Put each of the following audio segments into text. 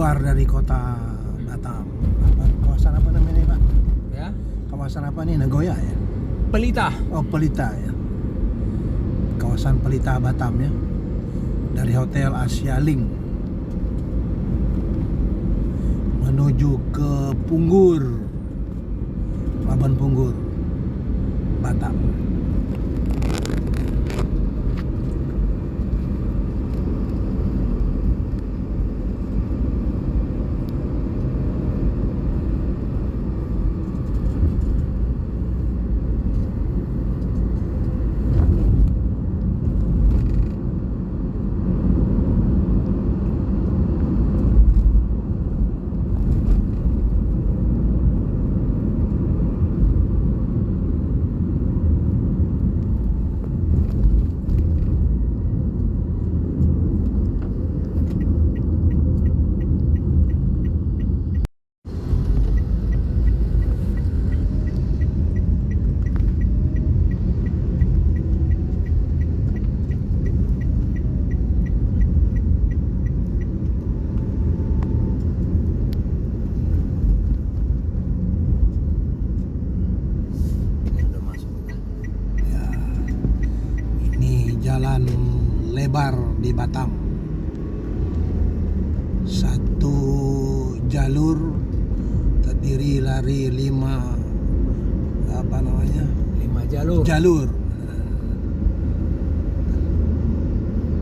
keluar dari kota Batam. Kawasan apa namanya Pak? Ya, Kawasan apa nih? Nagoya ya? Pelita. Oh, Pelita ya. Kawasan Pelita Batam ya. Dari Hotel Asia Link menuju ke Punggur, Pelabuhan Punggur, Batam. Udah masuk. Ya, ini jalan lebar di Batam. Satu jalur terdiri dari 5 apa namanya? 5 jalur. Jalur.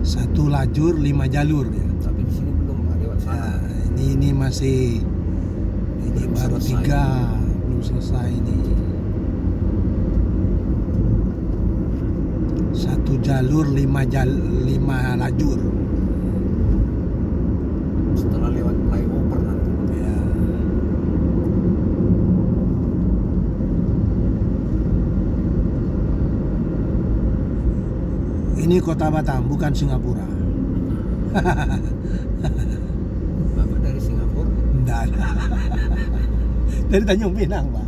Satu lajur 5 jalur ya. Tapi di sini belum lewat Ya, sana. ini masih ini Belum baru selesai. 3 belum selesai ini. Satu jalur 5 lajur. Setelah lewat flyover nanti. Ya. Ini kota Batam, bukan Singapura. Bapak dari Singapura. Enggak ada. Dari Tanjung Pinang, Pak.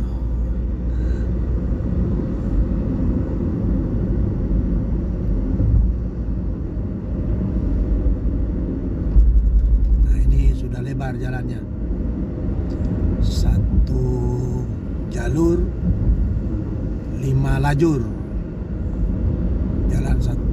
Nah, ini sudah lebar jalannya. Satu jalur 5 lajur. Jalan satu.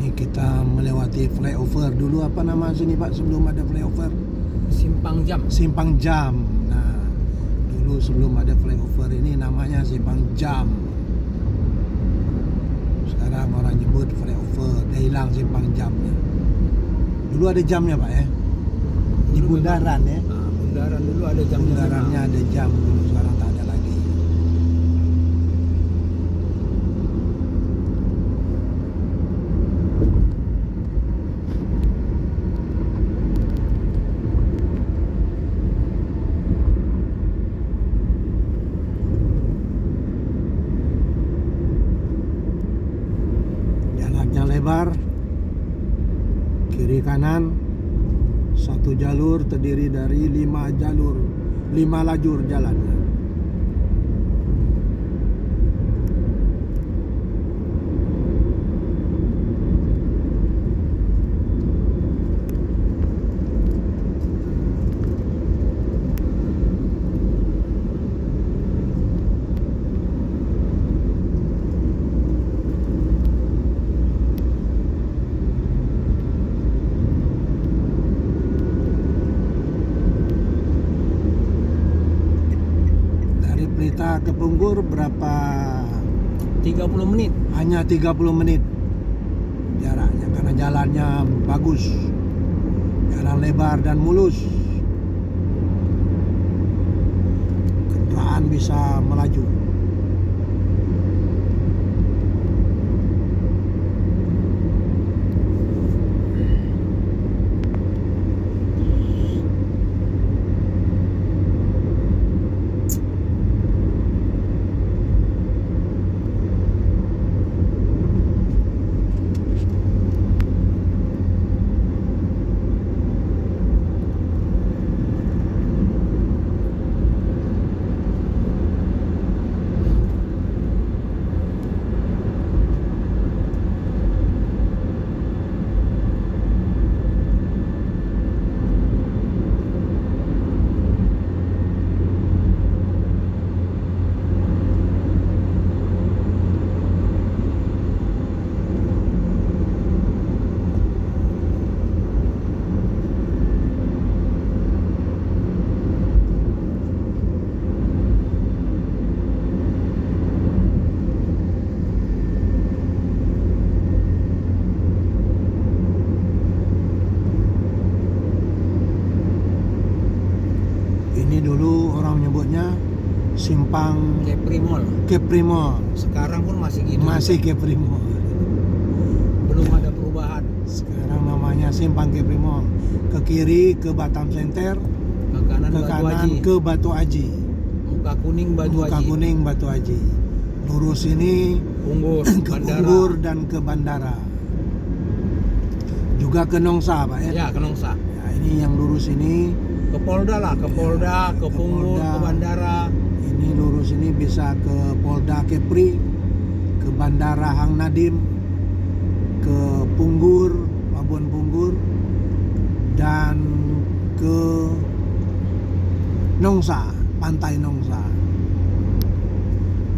Ini kita melewati flyover dulu, apa nama sini Pak sebelum ada flyover? Simpang Jam. Simpang Jam. Nah, dulu sebelum ada flyover ini namanya Simpang Jam. Sekarang orang nyebut flyover, udah hilang Simpang Jamnya. Dulu ada jamnya Pak ya? Di Dulu bundaran ya? Nah, bundaran dulu ada jam. Bundarannya ada jam dulu, sekarang tak ada lagi. Jalannya lebar, kiri kanan, satu jalur terdiri dari 5 jalur, 5 lajur jalannya. Pelita ke Punggur berapa? 30 menit. Hanya 30 menit jaraknya karena jalannya bagus, jalan lebar dan mulus, kendaraan bisa melaju. orang menyebutnya simpang Kepri Mall. Kepri Mall. Sekarang pun masih gitu. Masih Kepri Mall. Belum ada perubahan. Sekarang namanya simpang Kepri Mall. Ke kiri ke Batam Center, Ke kanan ke Batu kanan Haji. ke Batu Haji. Muka kuning Batu Muka Haji. kuning Batu Haji. Lurus ini Unggur, ke bandara. Unggur dan ke bandara. Juga ke Nongsa, Pak ya. Ya, ke Nongsa. Ya, ini yang lurus ini, Ke Polda lah, ke Polda, ke ke Punggur, Polda. ke bandara. ini lurus ini bisa ke Polda Kepri, ke Bandara Hang Nadim, ke Punggur, Pelabuhan Punggur, dan ke Nongsa, Pantai Nongsa.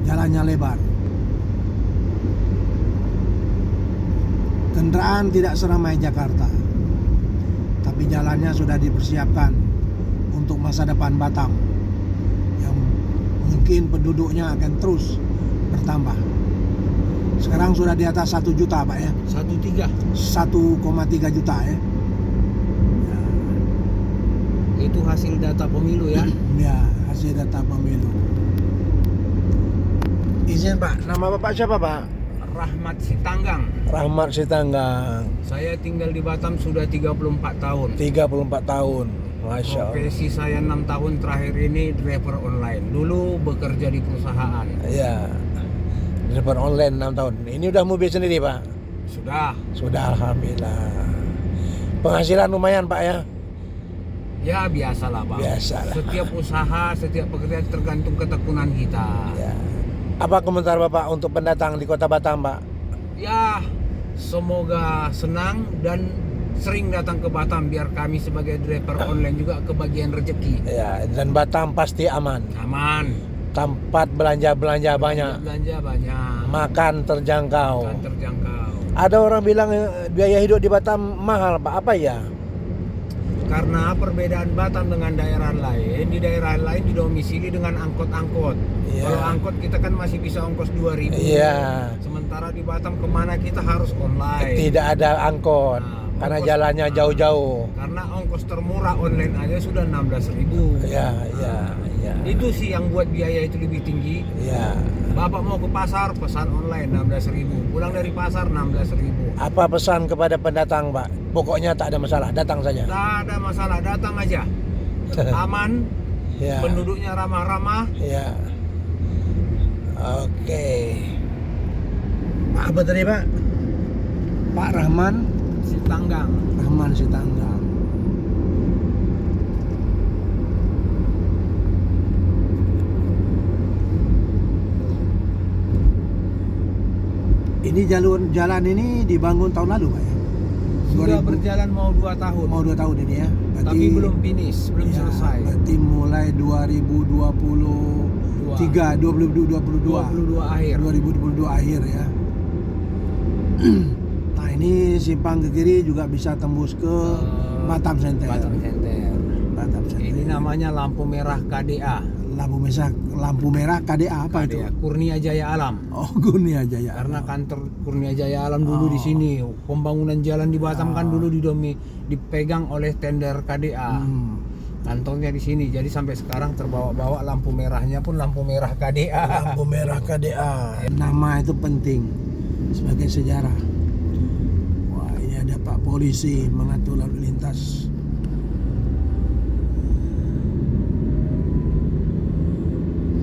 Jalannya lebar. Kendaraan tidak seramai Jakarta, tapi jalannya sudah dipersiapkan untuk masa depan Batam yang mungkin penduduknya akan terus bertambah. Sekarang sudah di atas 1 juta, Pak ya. 13. 1,3 juta ya. Itu hasil data pemilu ya. Ya, hasil data pemilu. Izin Pak, nama Bapak siapa Pak? Rahmat Sitanggang. Rahmat Sitanggang. Saya tinggal di Batam sudah 34 tahun. 34 tahun. Masya Allah. Profesi saya 6 tahun terakhir ini driver online. Dulu bekerja di perusahaan. Ya. Driver online 6 tahun. Ini udah mobil sendiri Pak? Sudah. Sudah, alhamdulillah. Penghasilan lumayan Pak ya? Ya biasalah Bang. Biasalah. Setiap usaha, setiap pekerjaan tergantung ketekunan kita. Ya. Apa komentar Bapak untuk pendatang di Kota Batam Pak? Ya, semoga senang dan sering datang ke Batam biar kami sebagai driver online juga kebagian rezeki. Ya, dan Batam pasti aman. Aman. Tempat belanja-belanja banyak. Belanja banyak. Makan terjangkau. Kan terjangkau. Ada orang bilang biaya hidup di Batam mahal Pak. Apa ya? Karena perbedaan Batam dengan daerah lain, di daerah lain didomisili dengan angkot-angkot. Iya. Kalau angkot kita kan masih bisa ongkos 2.000. Iya. Sementara di Batam kemana kita harus online. Tidak ada angkot. Nah, Karena ongkos- jalannya jauh-jauh. Karena ongkos termurah online aja sudah 16.000. Ya, ya, ya. Itu sih yang buat biaya itu lebih tinggi. Ya. Bapak mau ke pasar, pesan online 16.000. Pulang dari pasar 16.000. Apa pesan kepada pendatang, Pak? Pokoknya tak ada masalah, datang saja. Tak ada masalah, datang aja. Aman, Ya. penduduknya ramah-ramah. Ya. Oke. Pak apa tadi, Pak? Pak Rahman Sitanggang. Sitanggang. Ini jalan ini dibangun tahun lalu, Pak ya? Sudah 2000 berjalan mau 2 tahun. mau 2 tahun ini ya. Tapi belum finish, belum ya, selesai. Berarti mulai 2023, 2022 akhir. 2022 akhir ya. Nah, ini simpang ke kiri juga bisa tembus ke Batam Center. Batam Center. Batam Center. Ini namanya lampu merah KDA. Lampu merah KDA apa itu? KDA, Kurnia Jaya Alam. Oh, Kurnia Jaya. Karena kantor Kurnia Jaya Alam dulu di sini. Pembangunan jalan di Batam kan dulu dipegang oleh tender KDA. Kantornya di sini. Jadi sampai sekarang terbawa-bawa lampu merahnya pun lampu merah KDA. Lampu merah KDA. Nama itu penting sebagai sejarah. Wah, ini ada Pak Polisi mengatur lalu lintas.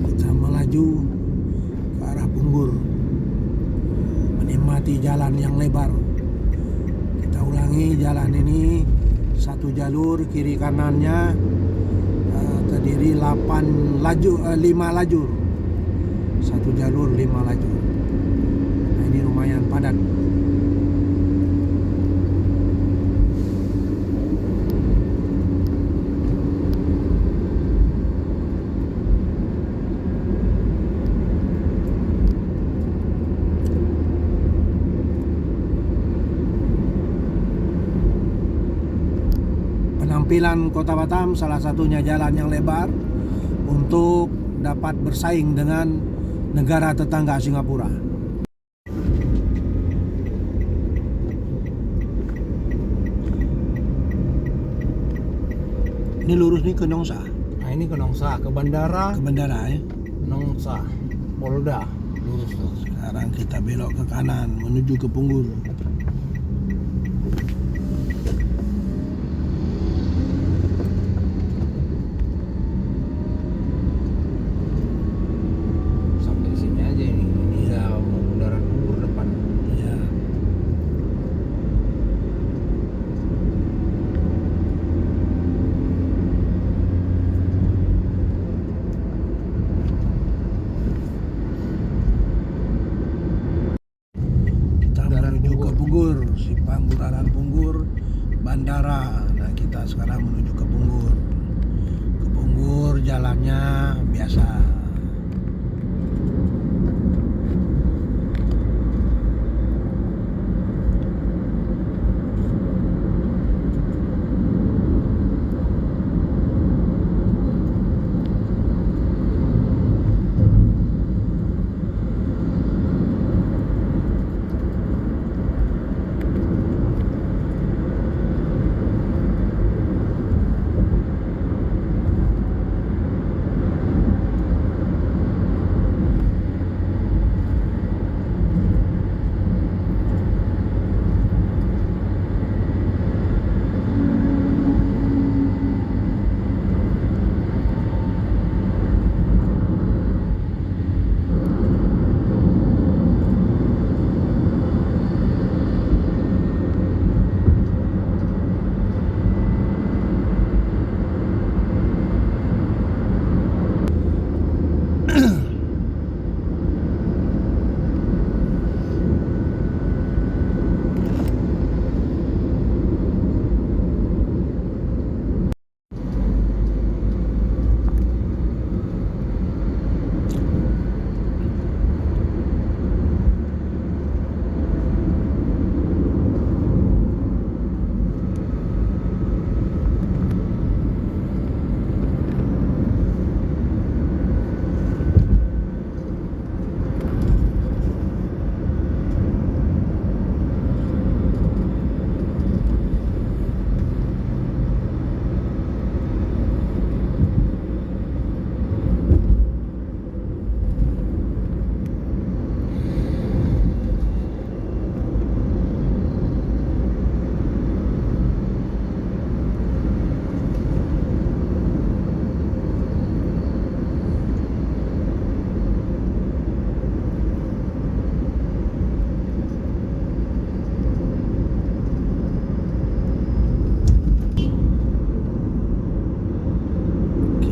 Kita melaju ke arah Punggur, menikmati jalan yang lebar. Kita ulangi, jalan ini satu jalur, kiri kanannya terdiri 5 lajur. Satu jalur 5 lajur. Nah, ini lumayan padat. Penampilan Kota Batam salah satunya jalan yang lebar untuk dapat bersaing dengan negara tetangga Singapura. Ini lurus nih ke Nongsa. Nah ini ke Nongsa, ke bandara ke bandara ya. Nongsa, Polda, lurus tuh. Sekarang kita belok ke kanan menuju ke Punggur. Sampai sini aja ini. Ini udah mau bundaran Punggur depan. Ya. Kita Bundaran menuju ke Punggur. Punggur, simpang bundaran Punggur, bandara. Nah kita sekarang menuju ke Punggur. Ke Punggur jalannya biasa.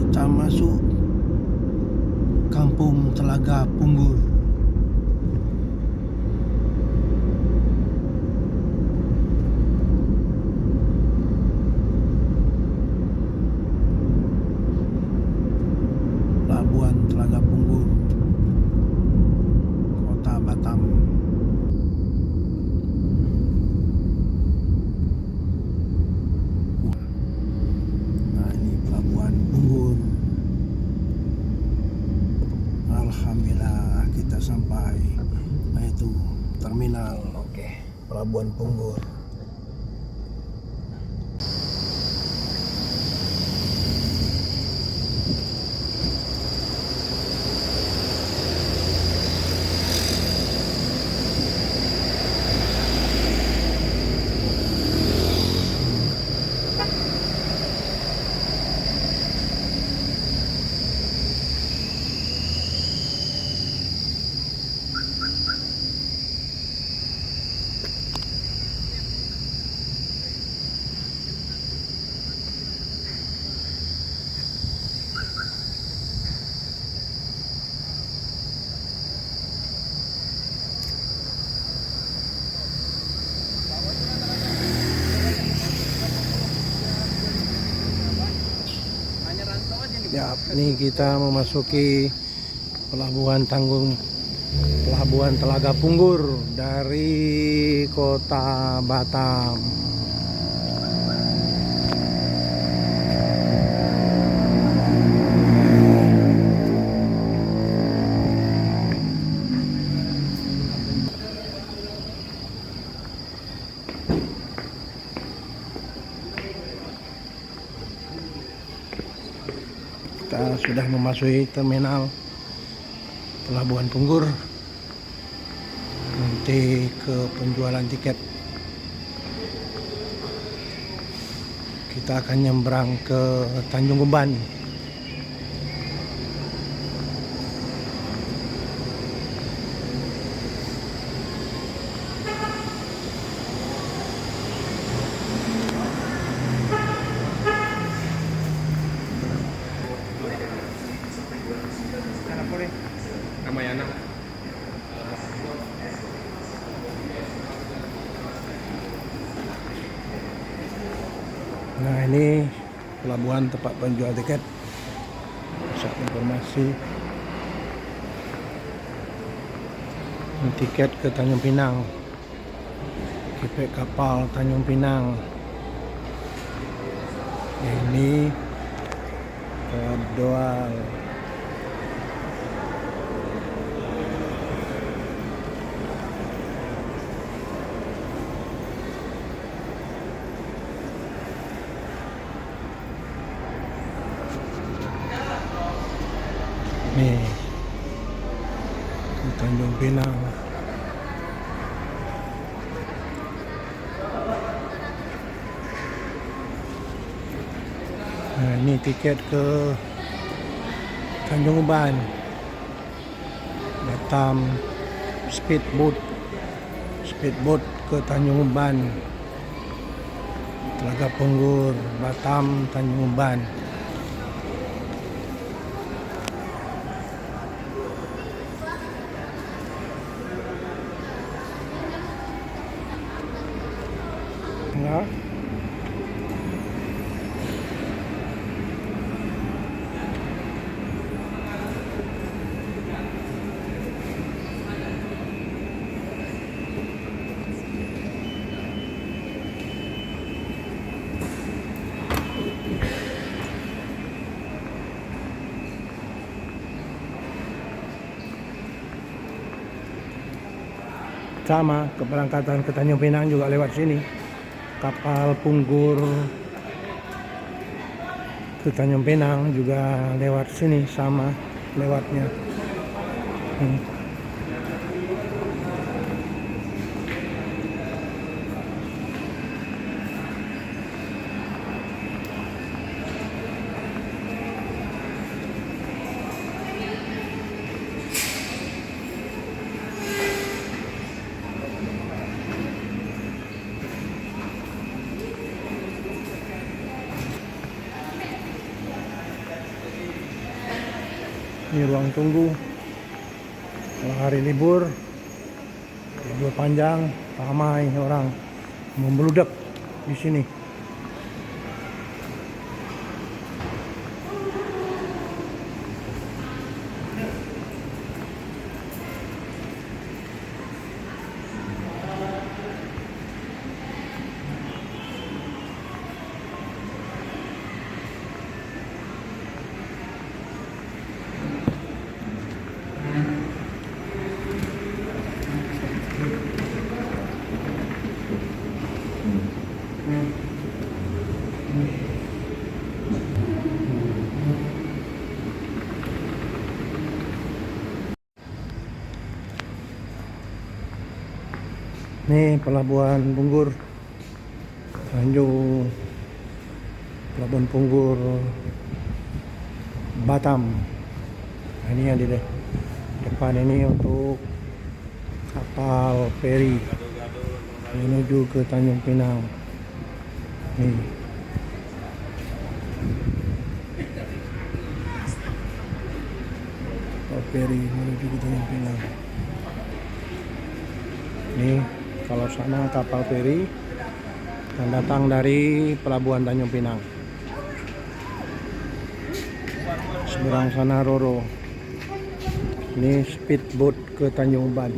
Kita masuk Kampung Telaga Punggur. Pelabuhan Telaga Punggur, Kota Batam. Nah ini Pelabuhan Punggur. Alhamdulillah kita sampai. Nah itu terminal. Oke. Pelabuhan Punggur. Ya, ini kita memasuki Pelabuhan Telaga Punggur dari Kota Batam. Kita sudah memasuki terminal Pelabuhan Punggur. Nanti ke penjualan tiket. Kita akan nyebrang ke Tanjung Uban. Nah, ini pelabuhan tempat penjual tiket. Pusat informasi tiket ke Tanjung Pinang, tiket kapal Tanjung Pinang. Ini Doal. Nih, di Tanjung Pinang. Nah, ini tiket ke Tanjung Uban, Batam, speedboat ke Tanjung Uban, Telaga Punggur, Batam, Tanjung Uban. Nah, sama keberangkatan ke Tanjung Pinang juga lewat sini. Kapal Punggur ke Tanjung Pinang juga lewat sini, sama lewatnya. Ini ruang tunggu kalau hari libur panjang, ramai orang membludak di sini. Ini Pelabuhan Punggur, Tanjung Pelabuhan Punggur Batam. Nah, ini yang di depan ini untuk kapal feri menuju ke Tanjung Pinang. Nih. Kapal feri menuju ke Tanjung Pinang. Nih, kalau sana kapal feri yang datang dari Pelabuhan Tanjung Pinang. Seberang sana Roro. Ini speedboat ke Tanjung Uban.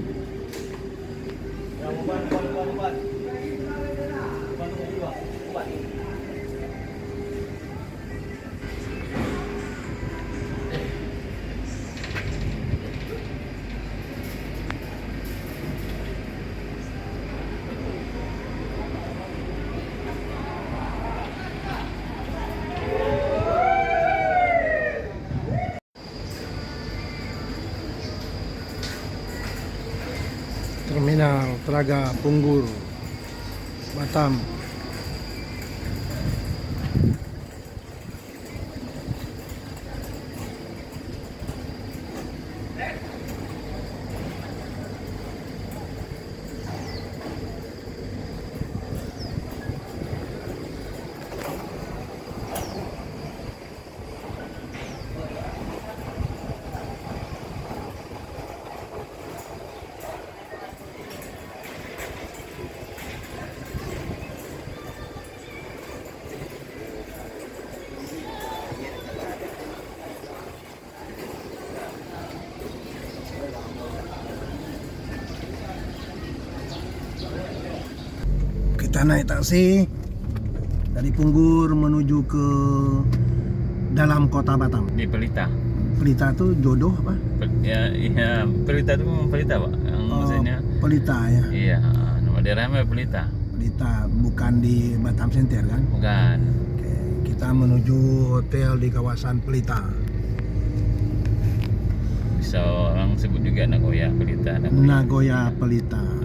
Telaga Punggur, Batam. Kita naik taksi dari Punggur menuju ke dalam kota Batam. Di Pelita. Pelita tuh jodoh apa? Ya, Pelita itu memang Pelita, Pak. Yang maksudnya Pelita ya. iya, nama daerahnya Pelita. Pelita bukan di Batam Center kan? Bukan. Oke, kita menuju hotel di kawasan Pelita. Bisa orang sebut juga Nagoya Pelita. Nagoya Pelita.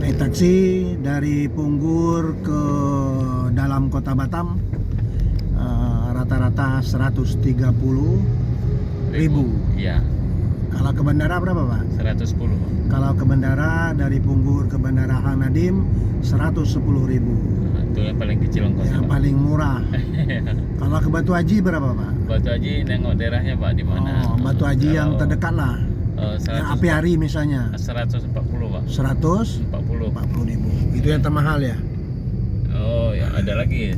Naik taksi dari Punggur ke dalam kota Batam rata-rata 130.000. Iya. Kalau ke bandara berapa Pak? 110, Pak. Kalau ke bandara dari Punggur ke bandara Hang Nadim 110.000. Nah, itu yang paling kecil ongkosnya, Yang Pak. paling murah. Kalau ke Batu Haji berapa Pak? Batu Haji nengok daerahnya, Pak, di mana? Oh, Batu Haji yang Kalau, terdekat lah. Yang Apiari misalnya 140, Pak. 140.000. Itu yang termahal ya? Oh, ya ada lagi.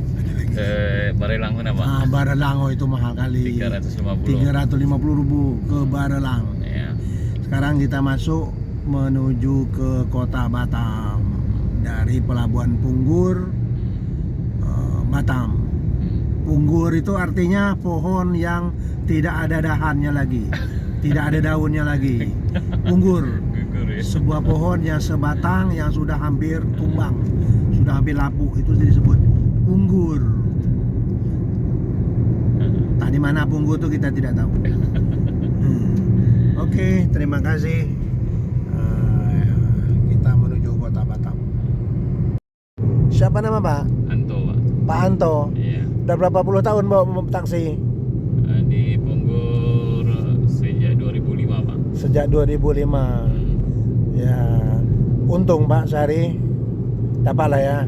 Barelang mana, Pak? Barelang, oh itu mahal kali. 350. 350.000 ke Barelang. Ya. Sekarang kita masuk menuju ke kota Batam dari pelabuhan Punggur, Batam. Punggur itu artinya pohon yang tidak ada dahannya lagi, tidak ada daunnya lagi. Punggur, Gugur ya. sebuah pohon yang sebatang yang sudah hampir tumbang, sudah hampir lapuk, itu disebut punggur. Tadi mana Punggur itu kita tidak tahu. Oke, terima kasih. Kita menuju kota Batam. Siapa nama Pak? Anto, Pak. Pak Anto. Iya. Udah berapa puluh tahun bawa taksi? Di Punggur sejak 2005, Pak. Sejak 2005. Ya, untung Pak sehari dapat lah ya.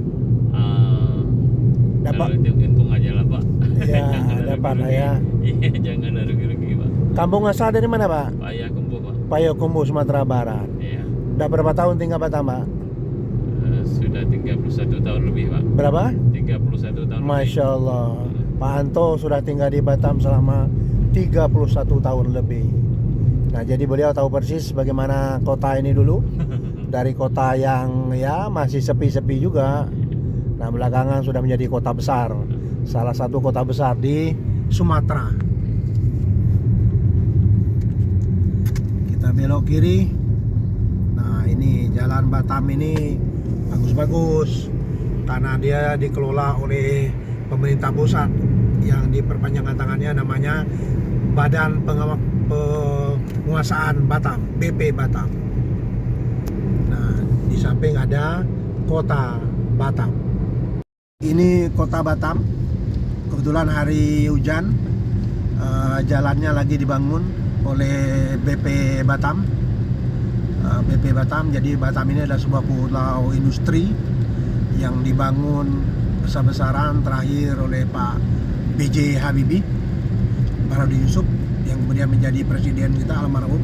Dapat. Kalau itu untung aja lah, Pak. Ya, Jangan ada dapat lah rugi-rugi. ya. Iya, jangan ada rugi-rugi, Pak. Kampung asal dari mana Pak? Payakumbuh, Pak. Payakumbuh, Sumatera Barat. Iya. Udah berapa tahun tinggal Batam Pak? Sudah 31 tahun lebih, Pak. Berapa? 31 tahun Masya Allah. Pak Anto sudah tinggal di Batam selama 31 tahun lebih. Nah, jadi beliau tahu persis bagaimana kota ini dulu. Dari kota yang ya masih sepi-sepi juga. Nah, belakangan sudah menjadi kota besar. Salah satu kota besar di Sumatera. Kita belok kiri. Nah, ini jalan Batam ini bagus-bagus karena dia dikelola oleh pemerintah pusat yang diperpanjangkan tangannya namanya Badan Penguasaan Batam, BP Batam. Nah, di samping ada Kota Batam. Ini Kota Batam. Kebetulan hari hujan, jalannya lagi dibangun oleh BP Batam. BP Batam, jadi Batam ini adalah sebuah pulau industri yang dibangun besar-besaran terakhir oleh Pak B.J. Habibie, Baharudin Yusuf, yang kemudian menjadi presiden kita almarhum.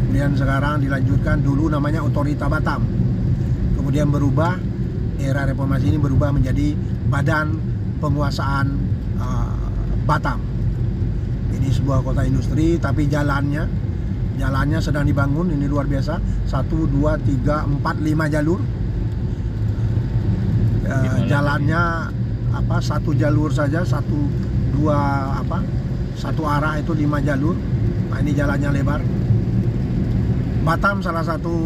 Kemudian sekarang dilanjutkan, dulu namanya Otorita Batam, kemudian berubah, era reformasi ini berubah menjadi Badan Penguasaan Batam. Ini sebuah kota industri, tapi jalannya sedang dibangun. Ini luar biasa, 1, 2, 3, 4, 5 jalur. Jalannya satu jalur saja, satu arah itu 5 jalur. Nah, ini jalannya lebar. Batam salah satu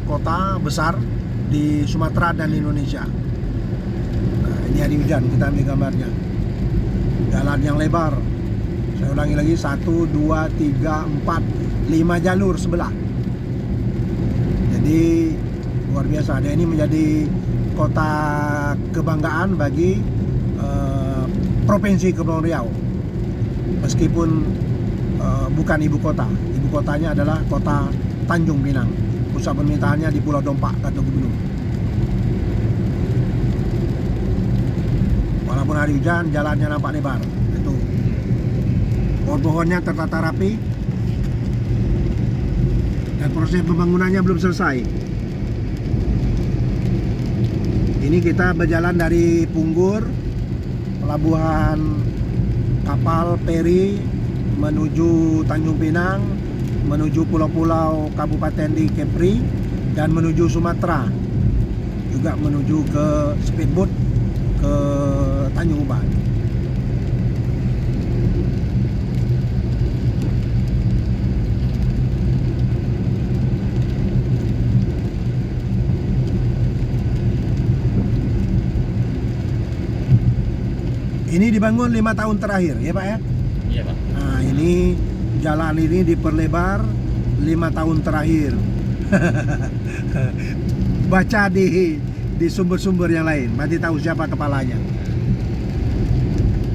kota besar di Sumatera dan Indonesia. Nah, ini hari hujan, kita ambil gambarnya. Jalan yang lebar. Saya ulangi lagi, 1, 2, 3, 4, 5 jalur sebelah. Jadi Jadi luar biasa. Dan ini menjadi kota kebanggaan bagi Provinsi Kepulauan Riau. Meskipun bukan ibu kota. Ibu kotanya adalah kota Tanjung Pinang. Pusat pemerintahannya di Pulau Dompak, kata gubernur. Walaupun hari hujan, jalannya nampak lebar. Itu pohon-pohonnya tertata rapi dan proses pembangunannya belum selesai. Ini kita berjalan dari Punggur, pelabuhan kapal feri menuju Tanjung Pinang, menuju pulau-pulau kabupaten di Kepri, dan menuju Sumatera, juga menuju ke speedboat ke Tanjung Uban. Ini dibangun 5 tahun terakhir, ya Pak ya? Iya Pak. Nah, ini jalan ini diperlebar 5 tahun terakhir. Baca di sumber-sumber yang lain, berarti tahu siapa kepalanya.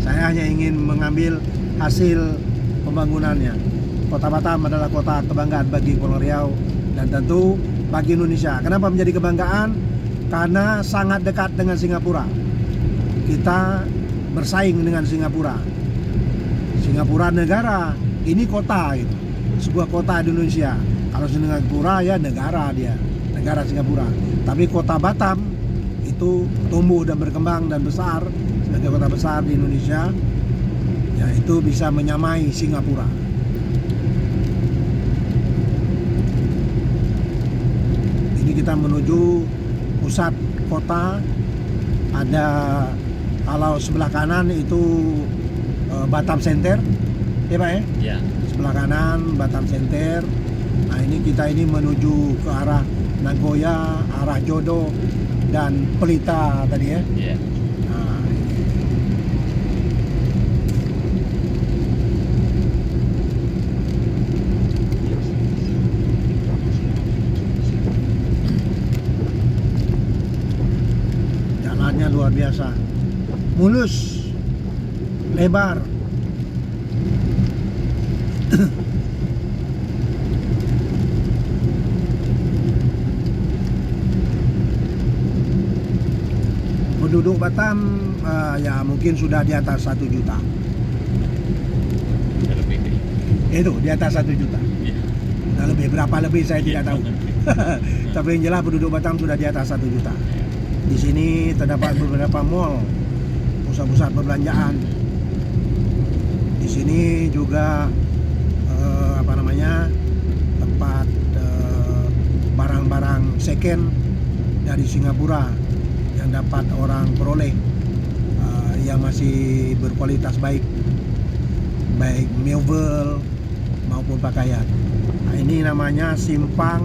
Saya hanya ingin mengambil hasil pembangunannya. Kota Batam adalah kota kebanggaan bagi Kepulauan Riau dan tentu bagi Indonesia. Kenapa menjadi kebanggaan? Karena sangat dekat dengan Singapura. Kita bersaing dengan Singapura. Singapura negara, ini kota gitu. Sebuah kota di Indonesia. Kalau Singapura ya negara dia, negara Singapura. Tapi kota Batam itu tumbuh dan berkembang dan besar sebagai kota besar di Indonesia, yaitu bisa menyamai Singapura. Ini kita menuju pusat kota. Ada kalau sebelah kanan itu Batam Center, ya Pak ya? Iya. Sebelah kanan Batam Center. Nah ini kita ini menuju ke arah Nagoya, arah Jodo dan Pelita tadi ya. Iya. Nah, jalannya luar biasa, mulus, lebar. Penduduk Batam ya mungkin sudah di atas 1 juta. Lebih. Itu di atas 1 juta. Iya. Nah, lebih berapa lebih saya tidak tahu. Tapi yang jelas penduduk Batam sudah di atas 1 juta. Di sini terdapat beberapa mall, pusat-pusat perbelanjaan. Di sini juga tempat barang-barang second dari Singapura yang dapat orang peroleh, yang masih berkualitas baik mebel maupun pakaian. Nah, ini namanya simpang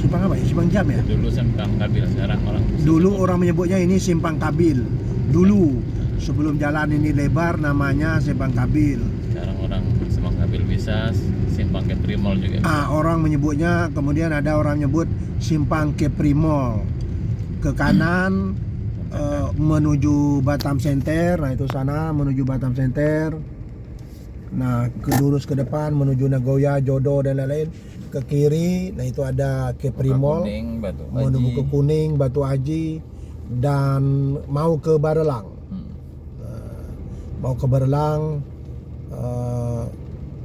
apa ya? Simpang Jam ya? Dulu Simpang Kabil, sekarang orang. Dulu orang menyebutnya ini Simpang Kabil. Dulu sebelum jalan ini lebar namanya Simpang Kabil. Sekarang orang Simpang Kabil bisa, Simpang Kepri Mall juga. Orang menyebutnya, kemudian ada orang nyebut Simpang Kepri Mall. Ke kanan menuju Batam Center. Nah itu sana menuju Batam Center. Nah lurus ke depan menuju Nagoya, Jodo dan lain-lain. Ke kiri, nah itu ada Kepri Mall. Kuning, Batu Menuju ke Kuning, Batu Haji, dan mau ke Barelang. Mau ke Barelang,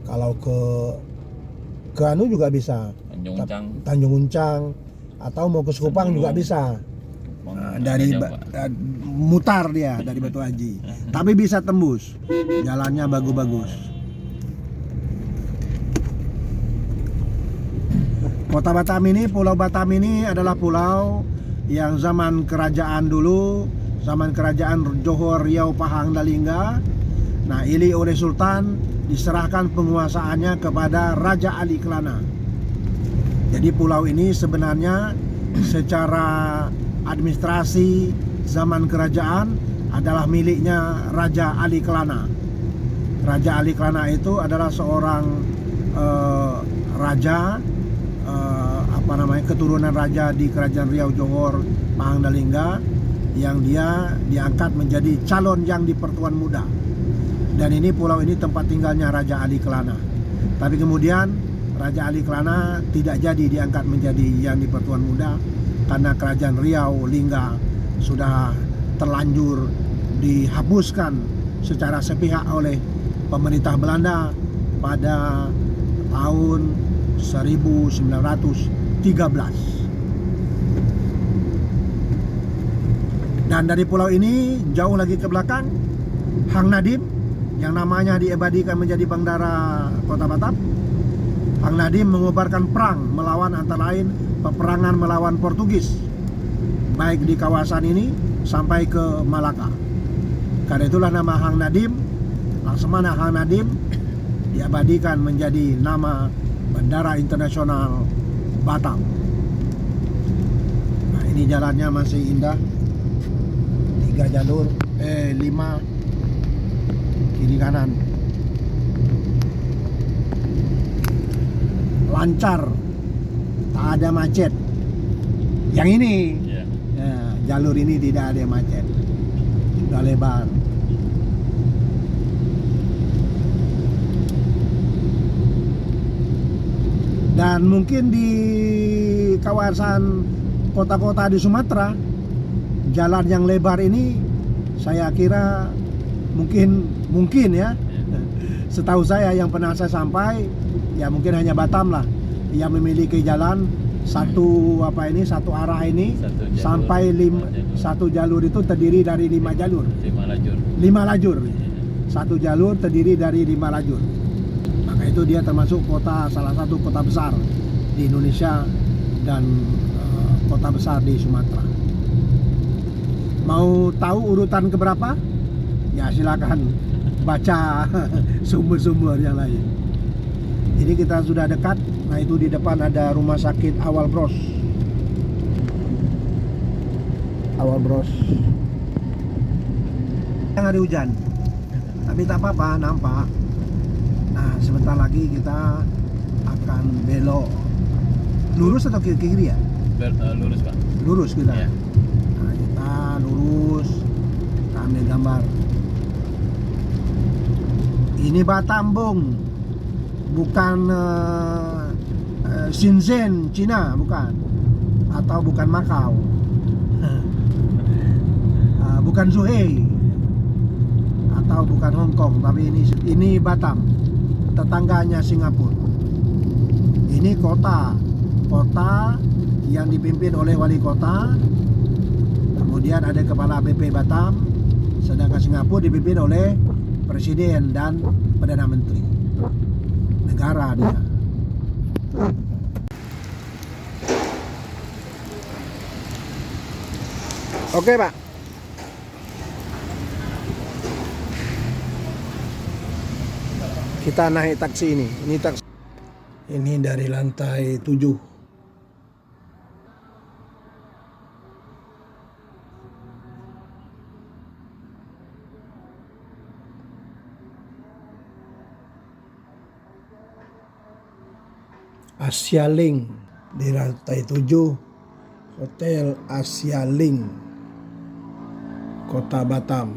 kalau ke anu juga bisa. Tanjung Uncang. Tanjung Uncang, atau mau ke Sekupang juga bisa. Dari mutar dia dari Batu Haji, tapi bisa tembus, jalannya bagus-bagus. Kota Batam ini, Pulau Batam ini adalah pulau yang zaman kerajaan dulu, zaman kerajaan Johor Riau Pahang Dalingga. Nah, ini oleh Sultan diserahkan penguasaannya kepada Raja Ali Kelana. Jadi pulau ini sebenarnya secara administrasi zaman kerajaan adalah miliknya Raja Ali Kelana. Raja Ali Kelana itu adalah seorang raja keturunan raja di Kerajaan Riau Johor Pahangdalingga, yang dia diangkat menjadi calon yang di Pertuan Muda. Dan ini pulau ini tempat tinggalnya Raja Ali Kelana. Tapi kemudian Raja Ali Kelana tidak jadi diangkat menjadi yang di Pertuan Muda karena Kerajaan Riau Lingga sudah terlanjur dihapuskan secara sepihak oleh pemerintah Belanda pada tahun 1913. Dan dari pulau ini jauh lagi ke belakang, Hang Nadim yang namanya diabadikan menjadi Bangdara Kota Batam. Hang Nadim mengobarkan perang melawan antara lain peperangan melawan Portugis, baik di kawasan ini sampai ke Malaka. Karena itulah nama Hang Nadim, Laksamana Hang Nadim, diabadikan menjadi nama Bandara Internasional Batam. Nah, ini jalannya masih indah, 3 jalur, 5 kiri kanan, lancar, tak ada macet. Yang ini, ya, jalur ini tidak ada macet, sudah lebar. Dan mungkin di kawasan kota-kota di Sumatera, jalan yang lebar ini saya kira mungkin ya, setahu saya yang pernah saya sampai ya mungkin hanya Batam lah yang memiliki jalan satu arah ini, sampai satu jalur itu terdiri dari 5 jalur. 5 lajur. Satu jalur terdiri dari 5 lajur. Maka itu dia termasuk salah satu kota besar di Indonesia dan kota besar di Sumatera. Mau tahu urutan keberapa? Ya silakan baca sumber-sumber yang lain. Ini kita sudah dekat. Nah itu di depan ada rumah sakit Awal Bros. Yang hari hujan, tapi tak apa-apa, nampak. Nah sebentar lagi kita akan belok lurus atau ke kiri ya? Lurus Pak. Lurus kita. Ya. Nah kita lurus, kita ambil gambar. Ini Batam, Bung, bukan Shenzhen, Cina, bukan, atau bukan Makau, bukan Zhuhai, atau bukan Hong Kong, tapi ini Batam, tetangganya Singapura. Ini kota yang dipimpin oleh wali kota, kemudian ada kepala BP Batam, sedangkan Singapura dipimpin oleh presiden dan perdana menteri negara dia. Oke Pak, kita naik taksi ini. Ini dari lantai 7. Asia Link di lantai 7, Hotel Asia Link, Kota Batam.